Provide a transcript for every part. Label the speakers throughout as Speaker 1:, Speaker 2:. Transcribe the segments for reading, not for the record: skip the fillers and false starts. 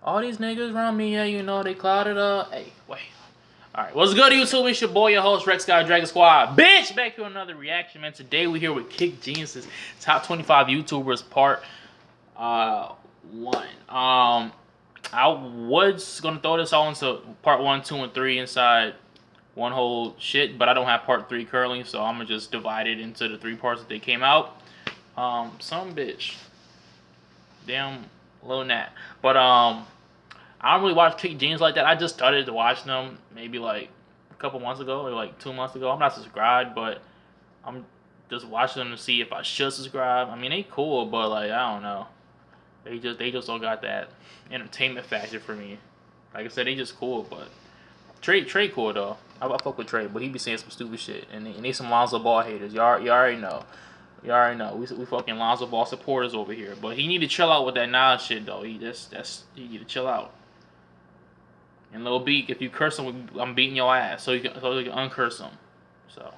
Speaker 1: All these niggas around me, yeah, you know, they clouded up. Hey, wait. Alright, what's good, YouTube? It's your boy, your host, Rex Guy Dragon Squad. Bitch! Back here with another reaction, man. Today we here with Kick Genius's Top 25 YouTubers Part 1. I was gonna throw this all into Part 1, 2, and 3 inside one whole shit, but I don't have Part 3 currently, so I'm gonna just divide it into the 3 parts that they came out. Some bitch. Damn little Nat. But I don't really watch Kick Genius like that. I just started to watch them maybe like a couple months ago or like 2 months ago. I'm not subscribed, but I'm just watching them to see if I should subscribe. I mean, they cool, but like I don't know. They just don't got that entertainment factor for me. Like I said, they just cool, but Trey cool though. I fuck with Trey, but he be saying some stupid shit, and they some Lonzo Ball haters. You already know. You already know. We fucking Lonzo Ball supporters over here, but he need to chill out with that Nas shit though. He need to chill out. And Lil Beak, if you curse him, I'm beating your ass, so you can uncurse him. So,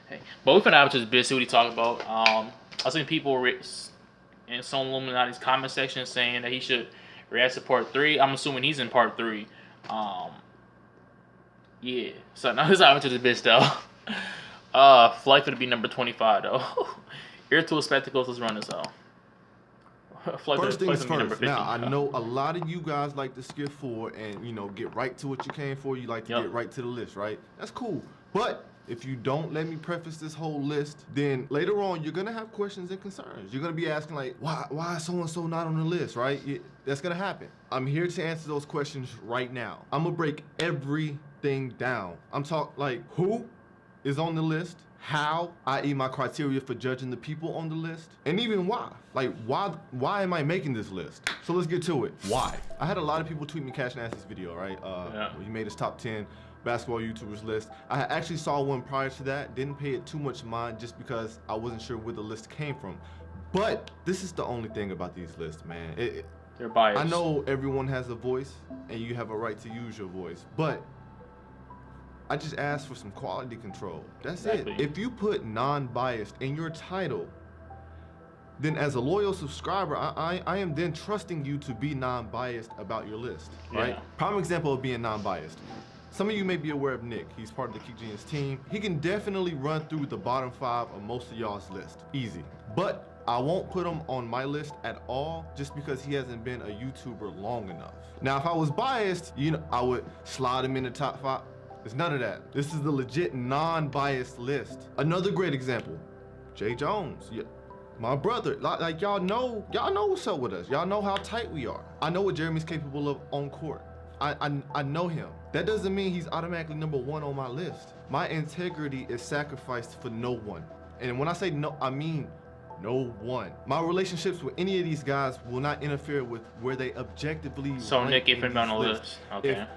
Speaker 1: hey, but we finna have to just bitch, see what he talking about. I seen people in some Illuminati's comment section saying that he should react to Part 3. I'm assuming he's in Part 3. Yeah. So now he's out to this bitch though. Flight to be number 25 though. Ear to a spectacles. Let's run this out.
Speaker 2: First things first. Now I know a lot of you guys like to skip forward and get right to what you came for. You like to get right to the list, right? That's cool. But if you don't let me preface this whole list, then later on you're gonna have questions and concerns. You're gonna be asking like, why is so and so not on the list, right? That's gonna happen. I'm here to answer those questions right now. I'm gonna break everything down. I'm talking like who is on the list, how, i.e. my criteria for judging the people on the list, and even why. Like, why am I making this list? So let's get to it. Why? I had a lot of people tweet me Cash Nasty's video, right? He made his top 10 basketball YouTubers list. I actually saw one prior to that, didn't pay it too much mind just because I wasn't sure where the list came from. But this is the only thing about these lists, man.
Speaker 1: They're biased.
Speaker 2: I know everyone has a voice, and you have a right to use your voice, but I just asked for some quality control. That's it. If you put non-biased in your title, then as a loyal subscriber, I am then trusting you to be non-biased about your list, right? Prime example of being non-biased. Some of you may be aware of Nick. He's part of the Kick Genius team. He can definitely run through the bottom 5 of most of y'all's list. Easy. But I won't put him on my list at all just because he hasn't been a YouTuber long enough. Now, if I was biased, I would slide him in the top 5. There's none of that. This is the legit non-biased list. Another great example, Jay Jones. Yeah, my brother. Like y'all know what's up with us. Y'all know how tight we are. I know what Jeremy's capable of on court. I know him. That doesn't mean he's automatically number 1 on my list. My integrity is sacrificed for no one. And when I say no, I mean no one. My relationships with any of these guys will not interfere with where they objectively.
Speaker 1: So Nick ain't been on the list. Okay.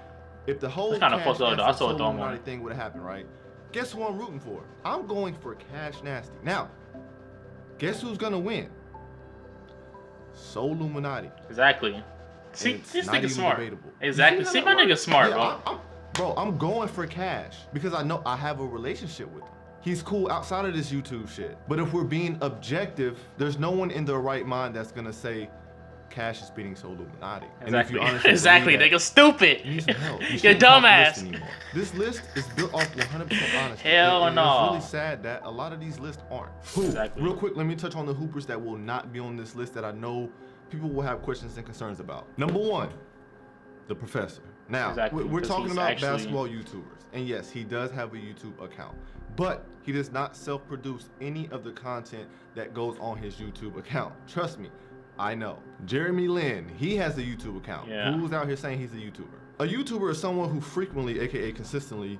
Speaker 2: If the whole
Speaker 1: kind of fucked up, I saw it
Speaker 2: Illuminati thing would have happened, right? Guess who I'm rooting for? I'm going for Cash Nasty. Now, guess who's gonna win? Soul Illuminati.
Speaker 1: Exactly. See, this nigga's smart.
Speaker 2: Debatable.
Speaker 1: Exactly. See, my nigga's smart, bro.
Speaker 2: I'm going for Cash because I know I have a relationship with him. He's cool outside of this YouTube shit. But if we're being objective, there's no one in their right mind that's gonna say Cash is beating Soul Illuminati.
Speaker 1: Exactly.
Speaker 2: And if you
Speaker 1: exactly. Nigga, stupid.
Speaker 2: You need some help.
Speaker 1: You're dumbass.
Speaker 2: This list is built off 100% honesty.
Speaker 1: Hell no.
Speaker 2: It's really sad that a lot of these lists aren't.
Speaker 1: Exactly.
Speaker 2: Real quick, let me touch on the hoopers that will not be on this list that I know people will have questions and concerns about. Number 1, the Professor. Now, we're talking about basketball YouTubers. And yes, he does have a YouTube account. But he does not self-produce any of the content that goes on his YouTube account. Trust me. I know. Jeremy Lin, he has a YouTube account. Who's out here saying he's a YouTuber? A YouTuber is someone who frequently, aka consistently,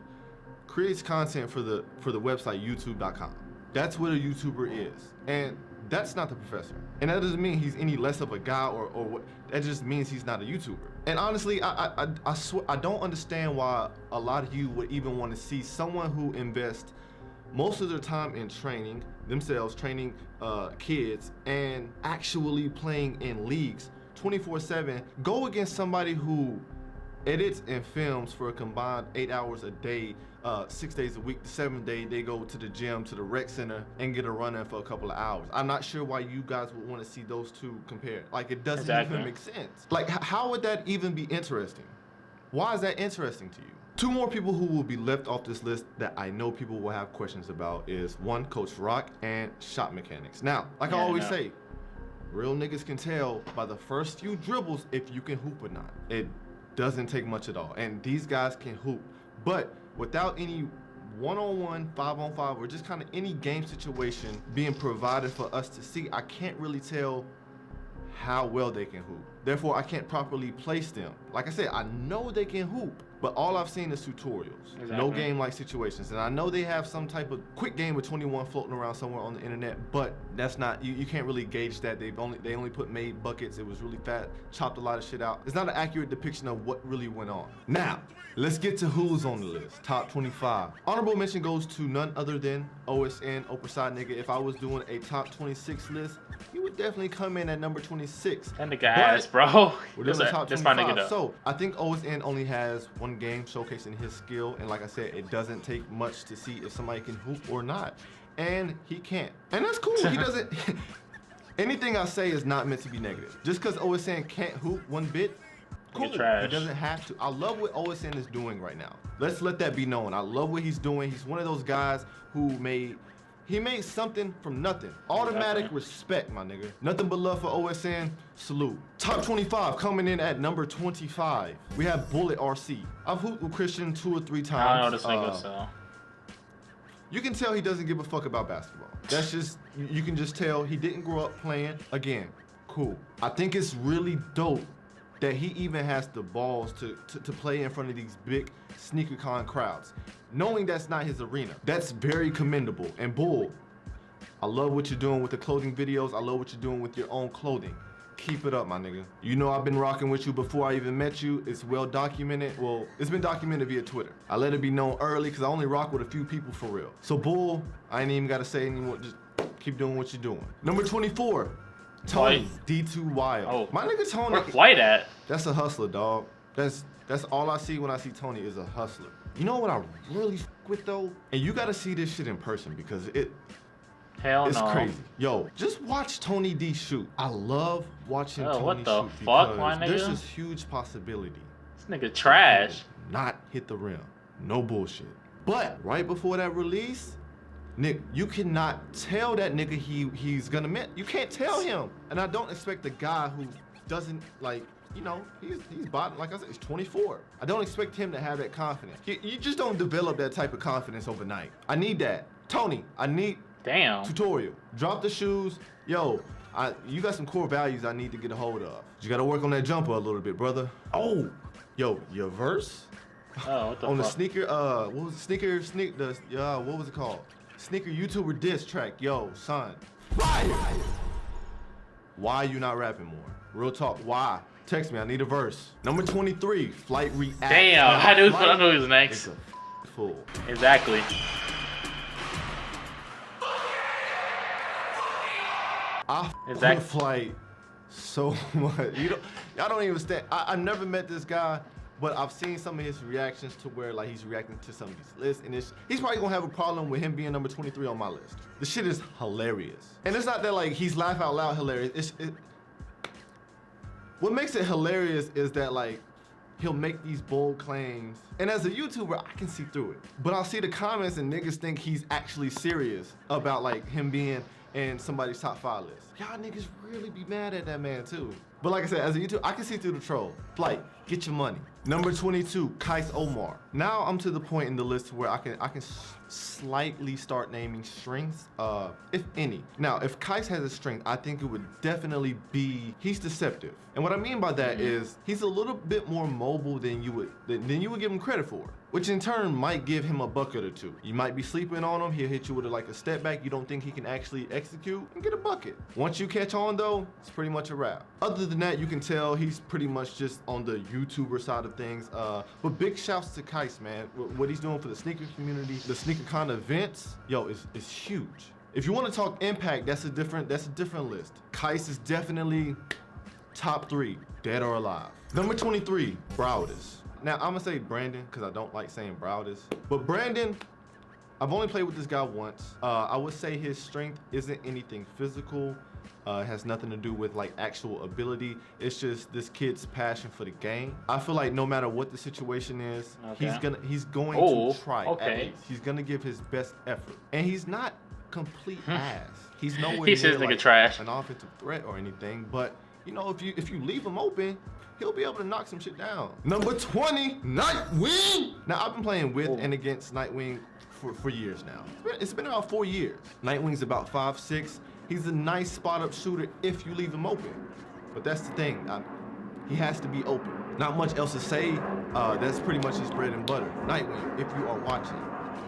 Speaker 2: creates content for the website youtube.com. That's what a YouTuber is. And that's not the Professor. And that doesn't mean he's any less of a guy or what. That just means he's not a YouTuber. And honestly, I swear, I don't understand why a lot of you would even want to see someone who invests most of their time in training themselves, training kids, and actually playing in leagues 24/7, go against somebody who edits and films for a combined 8 hours a day, 6 days a week. The 7th day, they go to the gym, to the rec center, and get a run in for a couple of hours. I'm not sure why you guys would want to see those two compared. Like, it doesn't even make sense. Like, how would that even be interesting? Why is that interesting to you? Two more people who will be left off this list that I know people will have questions about is one, Coach Rock, and shot mechanics. Now, like I always say, real niggas can tell by the first few dribbles if you can hoop or not. It doesn't take much at all. And these guys can hoop. But without any one-on-one, 5-on-5, or just kind of any game situation being provided for us to see, I can't really tell how well they can hoop. Therefore, I can't properly place them. Like I said, I know they can hoop, but all I've seen is tutorials. No game-like situations. And I know they have some type of quick game with 21 floating around somewhere on the internet, but that's not, you can't really gauge that. They only put made buckets. It was really fat, chopped a lot of shit out. It's not an accurate depiction of what really went on. Now, let's get to who's on the list. Top 25. Honorable mention goes to none other than OSN, Oprah Side Nigga. If I was doing a top 26 list, he would definitely come in at number 26.
Speaker 1: And the guy ass, bro.
Speaker 2: That's my nigga though. So I think OSN only has one game showcasing his skill, and like I said, it doesn't take much to see if somebody can hoop or not, and he can't, and that's cool. He doesn't. Anything I say is not meant to be negative. Just because OSN can't hoop one bit, cool. He doesn't have to. I love what OSN is doing right now. Let's let that be known. I love what he's doing. He's one of those guys who made something from nothing. Automatic respect, my nigga. Nothing but love for OSN. Salute. Top 25 coming in at number 25. We have Bullet RC. I've hooped with Christian 2 or 3 times.
Speaker 1: I don't know this nigga, so.
Speaker 2: You can tell he doesn't give a fuck about basketball. That's just, you can just tell he didn't grow up playing. Again, cool. I think it's really dope that he even has the balls to play in front of these big SneakerCon crowds, knowing that's not his arena. That's very commendable. And Bull, I love what you're doing with the clothing videos. I love what you're doing with your own clothing. Keep it up, my nigga. You know I've been rocking with you before I even met you. It's well documented. Well, it's been documented via Twitter. I let it be known early because I only rock with a few people for real. So Bull, I ain't even gotta say anymore. Just keep doing what you're doing. Number 24. Tony, D2 Wild.
Speaker 1: Oh,
Speaker 2: my nigga Tony.
Speaker 1: Where Flight at?
Speaker 2: That's a hustler, dog. That's all I see when I see Tony is a hustler. You know what I really f with though? And you gotta see this shit in person because it's crazy. Yo, just watch Tony D shoot. I love watching Tony
Speaker 1: what the
Speaker 2: shoot
Speaker 1: fuck, my nigga?
Speaker 2: There's this huge possibility.
Speaker 1: This nigga trash.
Speaker 2: Not hit the rim. No bullshit. But right before that release, Nick, you cannot tell that nigga he's gonna miss. You can't tell him. And I don't expect the guy who doesn't like, you know, he's bottom, like I said, he's 24. I don't expect him to have that confidence. You just don't develop that type of confidence overnight. I need that. Tony, I need tutorial. Drop the shoes. Yo, you got some core values I need to get a hold of. You gotta work on that jumper a little bit, brother. Oh, yo, your verse?
Speaker 1: Oh, what the
Speaker 2: on
Speaker 1: fuck?
Speaker 2: The sneaker, what was it what was it called? Sneaker YouTuber diss track. Yo, son. Fire! Why you not rapping more? Real talk, why? Text me, I need a verse. Number 23, Flight React.
Speaker 1: Damn, I knew he was next.
Speaker 2: Fool.
Speaker 1: Exactly.
Speaker 2: I with Flight so much. Y'all don't even stand. I've never met this guy, but I've seen some of his reactions to where like he's reacting to some of these lists, and he's probably gonna have a problem with him being number 23 on my list. The shit is hilarious, and it's not that like he's laugh out loud hilarious. What makes it hilarious is that like he'll make these bold claims, and as a YouTuber, I can see through it. But I'll see the comments and niggas think he's actually serious about like him being in somebody's top 5 list. Y'all niggas really be mad at that man too. But like I said, as a YouTuber, I can see through the troll. Flight, get your money. Number 22, Tice Omar. Now I'm to the point in the list where I can slightly start naming strengths, if any. Now, if Tice has a strength, I think it would definitely be he's deceptive. And what I mean by that is he's a little bit more mobile than you would give him credit for, which in turn might give him a bucket or two. You might be sleeping on him, he'll hit you with like a step back you don't think he can actually execute and get a bucket. Once you catch on though, it's pretty much a wrap. Other than that, you can tell he's pretty much just on the YouTuber side of things. But big shouts to Tice, man. What he's doing for the sneaker community, the SneakerCon events, yo, is huge. If you want to talk impact, that's a different list. Tice is definitely top 3, dead or alive. Number 23, Browders. Now, I'm going to say Brandon because I don't like saying Browders. But Brandon, I've only played with this guy once. I would say his strength isn't anything physical. It has nothing to do with like actual ability. It's just this kid's passion for the game. I feel like no matter what the situation is, he's going to try. At least. He's gonna give his best effort, and he's not complete ass. He's nowhere near like
Speaker 1: trash.
Speaker 2: An offensive threat or anything. But you know, if you leave him open, he'll be able to knock some shit down. Number 20, Nightwing. Now I've been playing with and against Nightwing for years now. It's been about 4 years. Nightwing's about 5'6". He's a nice spot-up shooter if you leave him open. But that's the thing. He has to be open. Not much else to say. That's pretty much his bread and butter. Nightwing, if you are watching,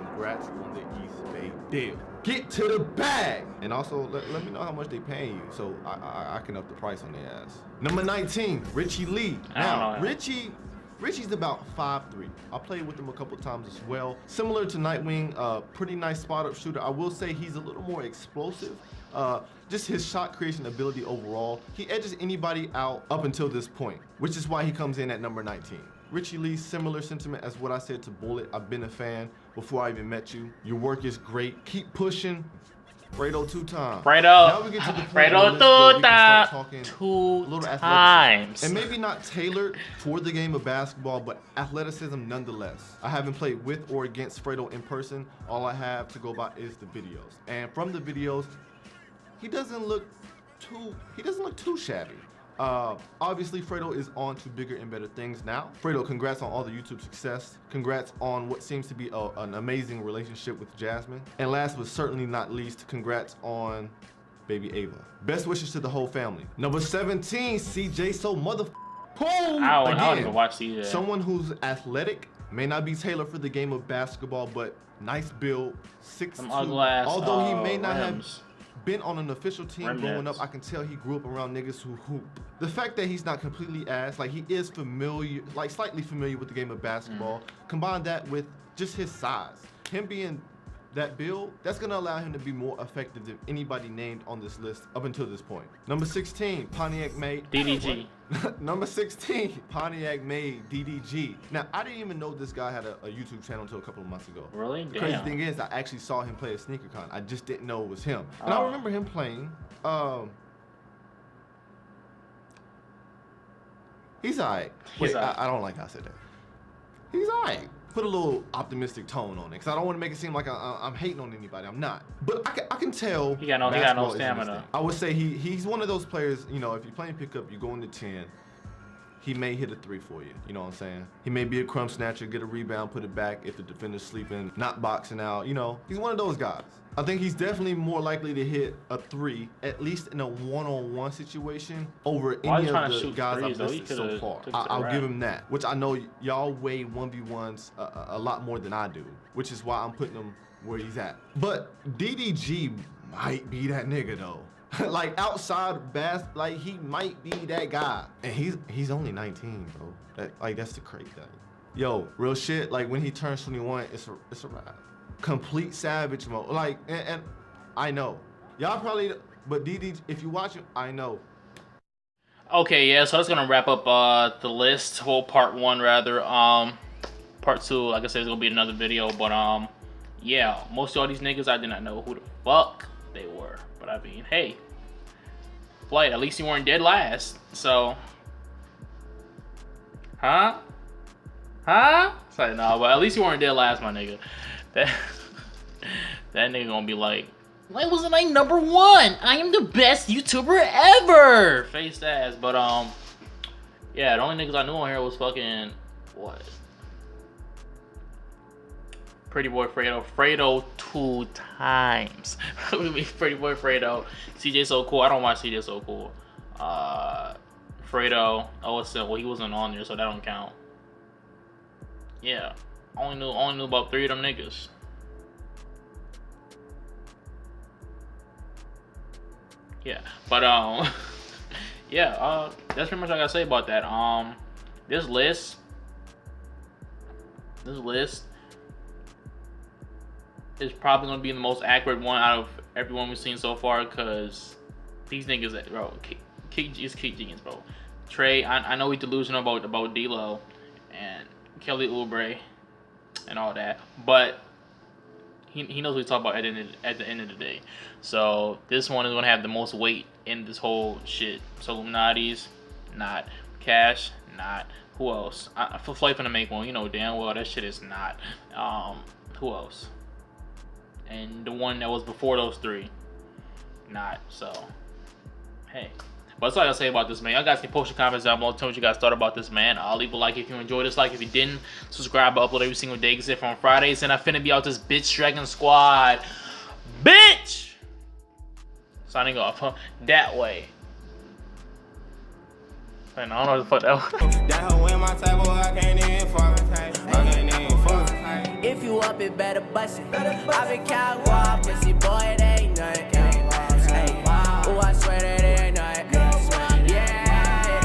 Speaker 2: congrats on the East Bay deal. Get to the bag! And also, let me know how much they paying you so I can up the price on their ass. Number 19, Richie Lee. Now, Richie's about 5'3". I played with him a couple times as well. Similar to Nightwing, pretty nice spot-up shooter. I will say he's a little more explosive. Just his shot creation ability overall. He edges anybody out up until this point, which is why he comes in at number 19. Richie Lee, similar sentiment as what I said to Bullet. I've been a fan before I even met you. Your work is great. Keep pushing. Fredo 2 times.
Speaker 1: Fredo.
Speaker 2: Now we get to the point
Speaker 1: Fredo 2 times.
Speaker 2: And maybe not tailored for the game of basketball, but athleticism nonetheless. I haven't played with or against Fredo in person. All I have to go by is the videos. And from the videos, he doesn't look too shabby. Obviously, Fredo is on to bigger and better things now. Fredo, congrats on all the YouTube success. Congrats on what seems to be an amazing relationship with Jasmine. And last but certainly not least, congrats on baby Ava. Best wishes to the whole family. Number 17, CJ So Mother.
Speaker 1: I don't even watch CJ.
Speaker 2: Someone who's athletic, may not be tailored for the game of basketball, but nice build, 6'2". Although he may not have been on an official team growing up, I can tell he grew up around niggas who hoop. The fact that he's not completely ass, like he is familiar, like slightly familiar with the game of basketball, combine that with just his size. Him being that build, that's gonna allow him to be more effective than anybody named on this list up until this point. Number 16, Pontiac made
Speaker 1: DDG.
Speaker 2: Number 16, Pontiac made DDG. Now, I didn't even know this guy had a YouTube channel until a couple of months ago.
Speaker 1: Really?
Speaker 2: The crazy thing is, I actually saw him play at SneakerCon. I just didn't know it was him. And I remember him playing. He's alright. Wait, I don't like how I said that. He's alright. Put a little optimistic tone on it, because I don't want to make it seem like I'm hating on anybody. I'm not. But I can tell
Speaker 1: he got no stamina.
Speaker 2: I would say he's one of those players, you know, if you're playing pickup, you go into 10, he may hit a 3 for you. You know what I'm saying? He may be a crumb snatcher, get a rebound, put it back if the defender's sleeping, not boxing out. You know, he's one of those guys. I think he's definitely more likely to hit a 3, at least in a one-on-one situation, over any of the guys I've listed so far. I'll give him that, which I know y'all weigh 1v1s a lot more than I do, which is why I'm putting him where he's at. But DDG might be that nigga though. Like outside like he might be that guy. And he's only 19, bro. That's the crazy thing. Yo, real shit, like when he turns 21, it's a wrap. Complete savage mode. Like, and I know. Y'all probably, but DD, if you watch it, I know.
Speaker 1: Okay, yeah, so that's gonna wrap up the list, well, part 1 rather. Part 2, like I said, it's gonna be another video, but yeah, most of all these niggas, I did not know who the fuck they were. But I mean, hey, Flight, at least you weren't dead last, so. Huh? Sorry, no, but at least you weren't dead last, my nigga. That nigga gonna be like, why wasn't I number 1? I am the best YouTuber ever! Face ass, but yeah, the only niggas I knew on here was fucking, what? Pretty Boy Fredo 2 times. Pretty Boy Fredo, CJ So Cool. I don't watch CJ So Cool. Fredo, OSL. Well, he wasn't on there, so that don't count. Yeah, only knew about 3 of them niggas. Yeah, but yeah, that's pretty much all I gotta say about that. This list is probably gonna be the most accurate one out of everyone we've seen so far, because these niggas, bro, kick genius, bro. Trey, I know he's delusional about D-Lo, and Kelly Oubre, and all that. But he knows what he's talking about at the end of the day. So this one is gonna have the most weight in this whole shit. So Illuminati's not, Cash not. Who else? For Flight finna make one. You know damn well that shit is not. Who else? And the one that was before those three, not. So hey. But that's all I gotta say about this, man. Y'all guys can post your comments down below. Tell me what you guys thought about this, man. I'll leave a like if you enjoyed this. Like if you didn't. Subscribe. I upload every single day except for on Fridays. And I finna be out this bitch Dragon Squad. Bitch! Signing off, huh? That way. Man, I don't know what the fuck that was.
Speaker 3: That hoe in my type, boy, I can't even fuck. I can't even fuck.
Speaker 4: If you up, it better bust it. I've been cowboy, pussy boy, it ain't nothing.